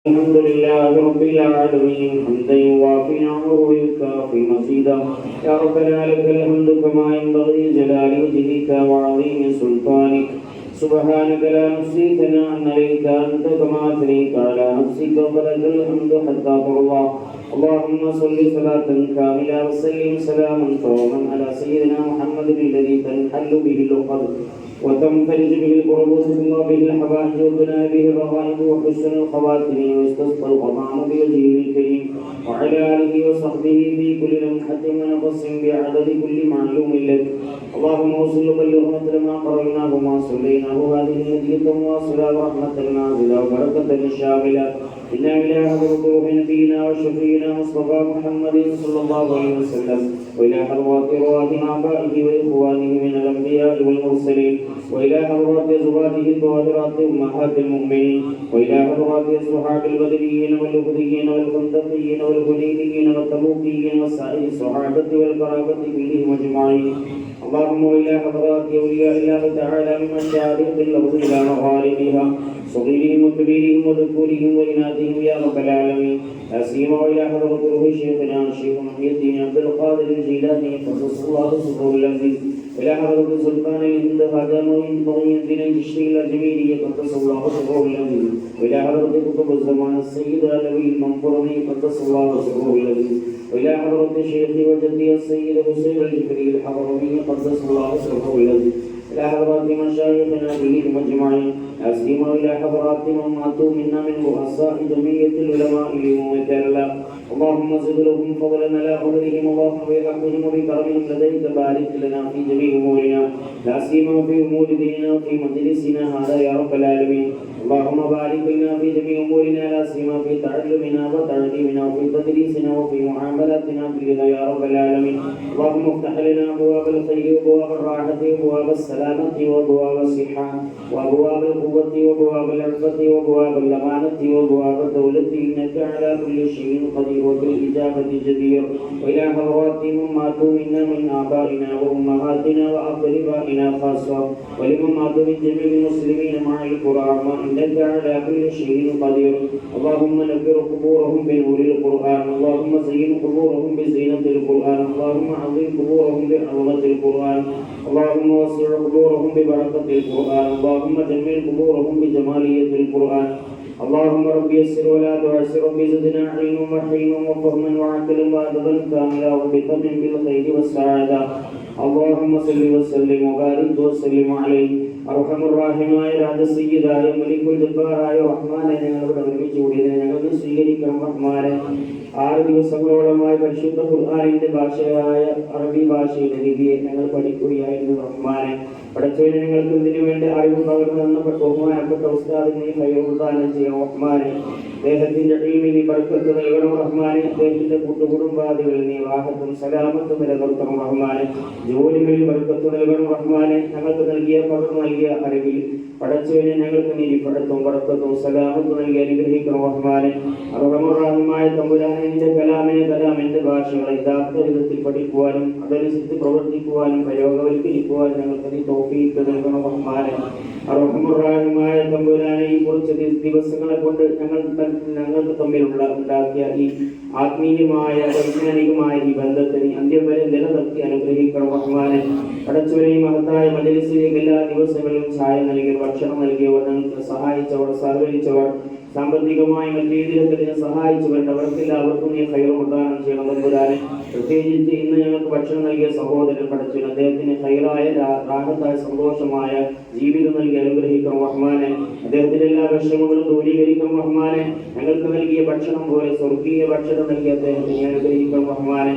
الحمد لله رب العالمين حمدا يوافي نعمه ويكافي مزيدا. يا ربنا لك الحمد كما ينبغي جلال وجهك وعظيم سلطانك. سبحانك لا نحصي ثناء عليك أنت كما أثنيت على نفسك فلك الحمد حتى ترضى. اللهم صل صلاة كاملة وسلم سلاما تاما على سيدنا محمد الذي تنحل به العقد وتنفرج به الكرب وتقضى به الحوائج وتنال به الرغائب وحسن الخواتم ويستسقى الغمام بوجهه الكريم وعلى آله وصحبه في كل لمحة ونفس بعدد كل معلوم لك. اللهم وصل وبلغ مثل ما قرأناه وما صليناه هذه هدية واصلة ورحمة نازلة وبركة شاملة إنا إلى حضرة روح نبينا وشفينا مصطفى محمد صلى الله عليه وسلم وإلى حضرات أرواح آبائه وإخوانه من الأنبياء والمرسلين وإلى حضرات أزواجه الطاهرات أمهات المؤمنين وإلى حضرات الصحابة البدريين والأحديين والخندقيين والحديبيين والتبوكيين وسائر الصحابة والقرابة كلهم أجمعين. اللهم وإلى حضرات أولياء الله تعالى من مشارق الأرض إلى مغاربها صغيرهم وكبيرهم وذكورهم وإناثهم يا رب العالمين. لا سيما وإلى حضرة روح شيخنا الشيخ محي الدين عبد القادر الجيلاني قدس الله سره العزيز إلى حضرة سلطان الهند خواجة معين الدين الجشري الأجميري قدس الله سره العزيز وإلى حضرة قطب الزمان السيد علوي المنصوري قدس الله سره العزيز وإلى حضرة شيخ وجدي السيد حسين الجبري الحضرمي قدس الله سره العزيز إلى حضرات مشايخنا كلهم أجمعين. لا سيما إلى حضرات من ماتوا منا من رؤساء جمعية العلماء لأمم كيرلا. اللهم زد لهم فضلا على قدرهم. اللهم بحقهم وبكرمهم لديك بارك لنا في جميع أمورنا لا سيما في أمور ديننا وفي مجلسنا هذا يا رب العالمين. اللهم بارك لنا في جميع أمورنا لا سيما في تعلمنا وتعليمنا وفي تدريسنا وفي معاملاتنا كلها يا رب العالمين. اللهم افتح لنا أبواب الخير وأبواب الراحة وأبواب السلامة وأبواب الصحة وأبواب القوة وأبواب العفة وأبواب الأمانة وأبواب الدولة إنك على كل شيء قدير وبالإجابة جدير. وإلى حضرات من ماتوا منا من آبائنا وأمهاتنا وأقربائنا خاصة ولمن ماتوا من جميع المسلمين مع القرآن إنك على كل شيء قدير. اللهم نكر قبورهم بنور القرآن. اللهم زين قبورهم بزينة القرآن. اللهم عظم قبورهم بعظمة القرآن. اللهم وسع قبورهم ببركة القرآن. اللهم جمل قبورهم بجمالية القرآن. اللهم رب يسر ولا تعسر رب زدنا علما وحلما وفهما وعقلا وأدبا كاملا وبطمع بالخير والسعادة. اللهم صل وسلم وبارك وسلم عليه. أرحم الراحمين രാജ സയ്യിദായ മലിക്കുൽ ജബ്ബാറായ റഹ്മാനെ ഞങ്ങളുടെ ഒരുമിച്ച് കൂടിയതിനെ ഞങ്ങൾക്ക് സ്വീകരിക്കണം റഹ്മാനെ. 6 ദിവസങ്ങളോളമായി പരിശുദ്ധ ഖുർആനിന്റെ ഭാഷയായ അറബി ഭാഷയുടെ ലിപിയെ ഞങ്ങൾ പഠിക്കുകയായിരുന്നു റഹ്മാനെ. പഠിച്ചവനെ ഞങ്ങൾക്ക് ഇതിനു വേണ്ടി അറിവ് പകർന്നു തന്ന ബഹുമാനപ്പെട്ട ഉസ്താദിനെ ഹൈറുദാനം ചെയ്യണം റഹ്മാനെ. അദ്ദേഹത്തിന്റെ ഇൽമിന് ബർക്കത്ത് നൽകണം റഹ്മാനെ. അദ്ദേഹത്തിന്റെ കൂട്ടുകുടുംബാദികളിൽ നീ റാഹത്തും സലാമത്തും നിലനിർത്തണം റഹ്മാനെ. ജോലികളിൽ ബർക്കത്ത് നൽകണം റഹ്മാനെ. ഞങ്ങൾക്ക് നൽകിയ പകർന്നു നൽകിയ അറിവിൽ പടച്ചവനെ ഞങ്ങൾക്ക് നീ പഠിത്തവും ബർക്കത്തും സലാമത്തും നൽകി അനുഗ്രഹിക്കണം റഹ്മാനെ. അർഹമുർറഹീമായ തമ്പുരാനെ നിന്റെ കലാമിന്റെ ഭാഷകളെ യഥാർത്ഥ വിധത്തിൽ പഠിക്കുവാനും അതനുസരിച്ച് പ്രവർത്തിക്കുവാനും പ്രയോഗവൽക്കരിക്കുവാനും ഞങ്ങൾക്ക് നീ തൗഫീഖ് നൽകണം റഹ്മാനെ. അർഹമുർറഹീമായ തമ്പുരാനെ ഈ കുറച്ച് ദിവസങ്ങളെ കൊണ്ട് ഞങ്ങൾക്ക് തമ്മിലുള്ള ഉണ്ടാക്കിയ ഈ ആത്മീയമായ വൈജ്ഞാനികമായ ഈ ബന്ധത്തിന് അന്ത്യം വരെ നിലനിർത്തി അനുഗ്രഹിക്കണം റഹ്മാനെ. പടച്ചവനെ മഹത്തായ മജ്‌ലിസിലേക്ക് എല്ലാ ദിവസങ്ങളിലും സഹായം നൽകി ഭക്ഷണം നൽകിയവർ, ഞങ്ങൾക്ക് സഹായിച്ചവർ, സഹകരിച്ചവർ, സാമ്പത്തികമായി മറ്റു രീതിയിലൊക്കെ സഹായിച്ചവരുടെ അവർക്കെല്ലാവർക്കും നീ ഖൈർ പ്രദാനം ചെയ്യണം തമ്പുരാനെ. പ്രത്യേകിച്ച് ഇന്ന് ഞങ്ങൾക്ക് ഭക്ഷണം നൽകിയ സഹോദരൻ പടച്ചവൻ അദ്ദേഹത്തിന് ഖൈറായ റാഹത്തായ സന്തോഷമായ ജീവിതം നൽകി അനുഗ്രഹിക്കണം റഹ്മാനെ. അദ്ദേഹത്തിന്റെ എല്ലാ വിഷമങ്ങളും ദൂരീകരിക്കണം റഹ്മാനെ. ഞങ്ങൾക്ക് നൽകിയ ഭക്ഷണം പോലെ സ്വർഗീയ ഭക്ഷണം നൽകി അദ്ദേഹത്തിന് അനുഗ്രഹിക്കണം റഹ്മാനെ.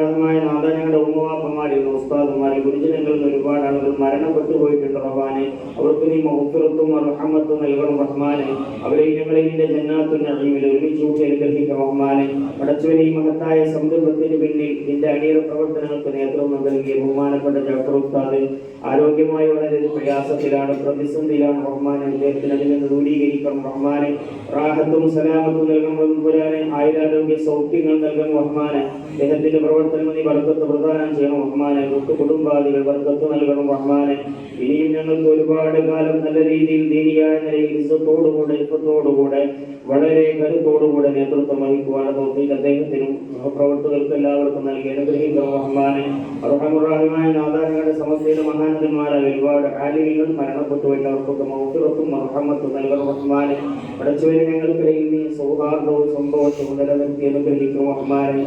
റഹ്മാനെ നാഥ ഞങ്ങളുടെ ഉമ്മവാപ്പന്മാരിൽ ഉസ്താദുമാരിൽ ഗുരുജനങ്ങളിൽ ഒരുപാട് ആളുകൾ മരണപ്പെട്ടു പോയിട്ടുണ്ട് റഹ്മാനെ. അവർക്ക് നീ മഗ്ഫിറത്തും റഹ്മത്തും നൽകണം റഹ്മാനെ. അവരെ ഞങ്ങളെ നിന്റെ ജന്നാത്തുൽ നഈമിൽ ഒരുമിച്ച് കൂട്ടി അനുഗ്രഹിക്കണം റഹ്മാനെ. പടച്ചവനെ ഈ മഹത്തായ സംരംഭത്തിന് പിന്നിൽ നിന്റെ അണിയറ പ്രവർത്തനങ്ങൾക്ക് നേതൃത്വം നൽകിയ ബഹുമാനപ്പെട്ട ജാഫർ ഉസ്താദ് ആരോഗ്യമായി വളരെ പ്രയാസത്തിലാണ്, പ്രതിസന്ധിയിലാണ് റഹ്മാനെ. അദ്ദേഹത്തിന് അതിൽ നിന്ന് ദൂരീകരിക്കണം റഹ്മാനെ. റാഹത്തും സലാമത്തും നൽകണം റഹ്മാനെ. ആയുരാരോഗ്യ സൗഖ്യങ്ങൾ നൽകണം റഹ്മാനെ. അദ്ദേഹത്തിന്റെ പ്രവർത്തനം നീ ബർക്കത്ത് പ്രദാനം ചെയ്യണം റഹ്മാനെ. കുടുംബാദികൾ ബർക്കത്ത് നൽകണം റഹ്മാനെ. ഇനിയും ഞങ്ങൾക്ക് ഒരുപാട് കാലം നല്ല രീതിയിൽ ദീനിയായ നിലയിൽ ഇസ്സത്തോടുകൂടെ നേതൃത്വത്തോടുകൂടെ വളരെ കരുത്തോടുകൂടെ നേതൃത്വം വഹിക്കുവാനുള്ള തൗഫീഖ് അദ്ദേഹത്തിനും പ്രവർത്തകർക്ക് എല്ലാവർക്കും നൽകി അനുഗ്രഹിക്കുന്ന റഹ്മാനെ. അർഹമുർറഹീമായ നാഥാങ്ങളുടെ സമസ്തയുടെ മഹാനന്ദന്മാരായ ഒരുപാട് ആലിമീങ്ങൾ മരണപ്പെട്ടു എല്ലാവർക്കൊക്കെ മഗ്ഫിറത്തും റഹ്മത്തും നൽകുന്ന റഹ്മാനെ. പടച്ചവനെ ഞങ്ങൾക്കിടയിൽ നീ സൗഹാർദ്ദവും സന്തോഷവും നിലനിർത്തി അനുഗ്രഹിക്കും റഹ്മാനെ.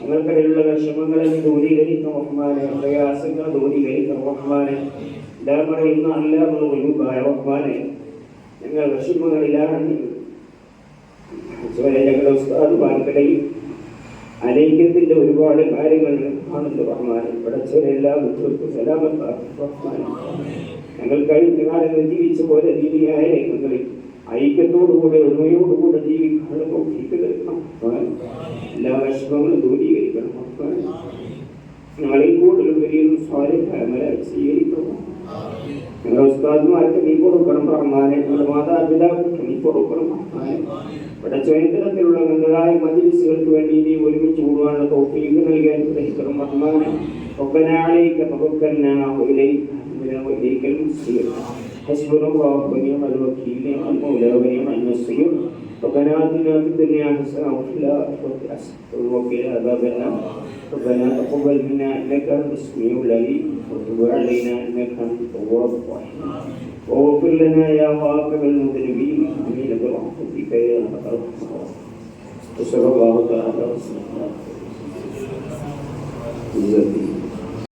ഞങ്ങൾക്കിടയിലുള്ള വിഷമങ്ങളെ നീ ദൂരീകരിക്കും റഹ്മാനെ. പ്രയാസങ്ങൾ ദൂരീകരിക്കും റഹ്മാനെ. എല്ലാം പറയുന്ന അല്ലാതെ ഒഴിവായ റഹ്മാനെ. ഞങ്ങൾ വിഷമങ്ങളിലാണ് ഞങ്ങളുടെ ഉസ്താദുമാർക്കിടയിൽ അനൈക്യത്തിന്റെ ഒരുപാട് കാര്യങ്ങൾ ആണല്ലോ റഹ്മാനെ. പടച്ചവരെ എല്ലാ ബുദ്ധിമുട്ടും സലാമത്താക്കും റഹ്മാനെ. ഞങ്ങൾ കഴിഞ്ഞ കാലങ്ങൾ ജീവിച്ച പോലെ ദീനിയായ രംഗങ്ങളിൽ ഐക്യത്തോടുകൂടെ ഒരുമയോടുകൂടെ ജീവിക്കാനുള്ള എല്ലാ വിഷമങ്ങളും ദൂരീകരിക്കണം റഹ്മാനെ. ഞങ്ങളിൽ കൂടുതലും വലിയ സ്വാരൂപമരായി സ്വീകരിക്കണം. ഞങ്ങളുടെ ഉസ്താദുമാർക്ക് നീ കൊടുക്കണം റഹ്മാനെ. ഞങ്ങളുടെ മാതാപിതാക്കൾക്ക് നീ കൊടുക്കണം റഹ്മാനെ. പടച്ചവനത്തിലുള്ള നല്ലതായ മജ്‌ലിസുകൾക്ക് വേണ്ടി നീ ഒരുമിച്ച് കൂടുവാനുള്ള തൗഫീഖ് നൽകി അനുഗ്രഹിക്കണം റഹ്മാനെ. ربنا عليك توكلنا وإليك المصير حسبنا الله ونعم الوكيل نعم المولى ونعم النصير ربنا آتنا في الدنيا حسنة وفي الآخرة حسنة وقنا عذاب النار ربنا تقبل منا إنك أنت السميع العليم وتب علينا إنك أنت التواب الرحيم واغفر لنا يا غافر المذنبين آمين برحمتك يا أرحم الراحمين. وصلى الله تعالى وسلم